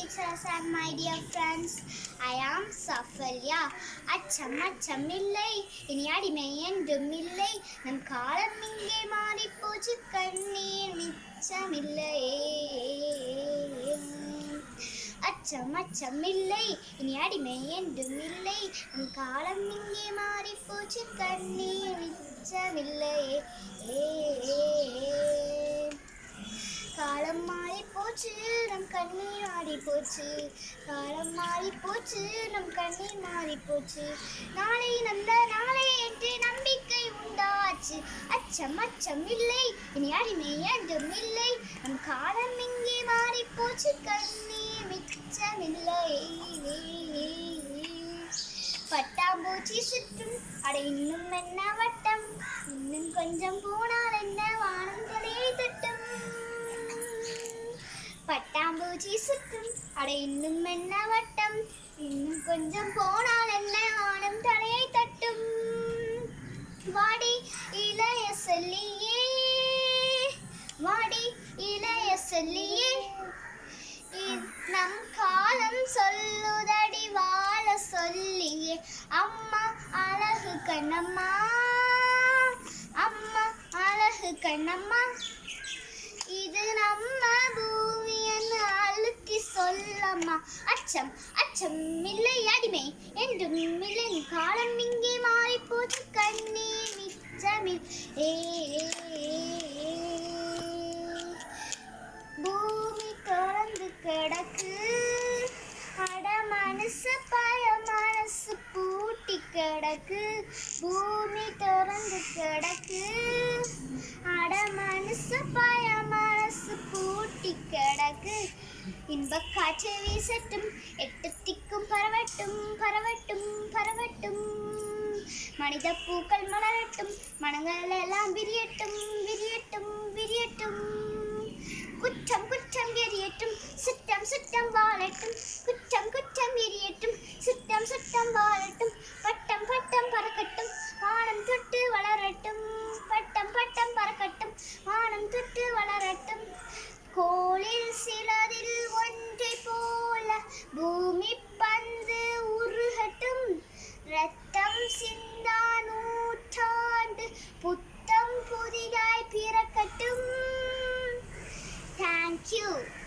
teachers and my dear friends. I am Safalya. அச்சமில்லை இனி அடிமை என்றும் இல்லை, நம் காலம் இங்கே மாறி போச்சு, கண்ணீர் மிச்சமில்லை. அச்சமில்லை இனி அடிமை என்றும் இல்லை, நம் காலம் இங்கே மாறி போச்சு, கண்ணீர் மிச்சமில்லை. காலம் மாறி போச்சு, நம் கண்ணீர் மாறி போச்சு. காலம் மாறி போச்சு, நம் கண்ணீர் மாறி போச்சு. நாளை நல்ல நாளை என்று நம்பிக்கை உண்டாச்சு. அச்சம் இல்லை இனி அடிமை என்றும் இல்லை, நம் காலம் இங்கே மாறி போச்சு, கண்ணீர் மிச்சமில்லை. பட்டாம்பூச்சி சுற்றும் அட இன்னும் என்ன வட்டம், இன்னும் கொஞ்சம் போனால் என்ன வானம் தலையை தட்டும். பட்டாம்பூச்சி சுற்றும் அட இன்னும் என்ன வட்டம், இன்னும் கொஞ்சம் போனால் என்ன வானம் தலையை தட்டும். வாடி இளைய சொல்லியே, வாடி இளைய சொல்லியே, நம் காலம் சொல்லுதடி வாழ சொல்லியே. அம்மா அழகு கண்ணம்மா, அம்மா அழகு கண்ணம்மா, இது நம்ம பூமி என்று அழுத்தி சொல்லம்மா. அச்சம் இல்லை அடிமை என்றும் இல்லை, காலம் இங்கே மாறி போச்சு, கண்ணீர் மிச்சமில். பூமி திறந்து கிடக்கு, அட மனசு பய மனசு பூட்டி கிடக்கு. பூமி திறந்து கிடக்கு, அட மனசு பய மனசு பூட்டி கிடக்கு. இன்பக் காற்று வீசட்டும், எட்டு திக்கும் பரவட்டும் பரவட்டும் பரவட்டும். மனித பூக்கள் மலரட்டும், மனங்கள் எல்லாம் விரியட்டும் விரியட்டும் விரியட்டும். குற்றம் எரியட்டும், சுட்டம் வாழட்டும். குற்றம் எரியட்டும், சுட்டம் வாழட்டும்.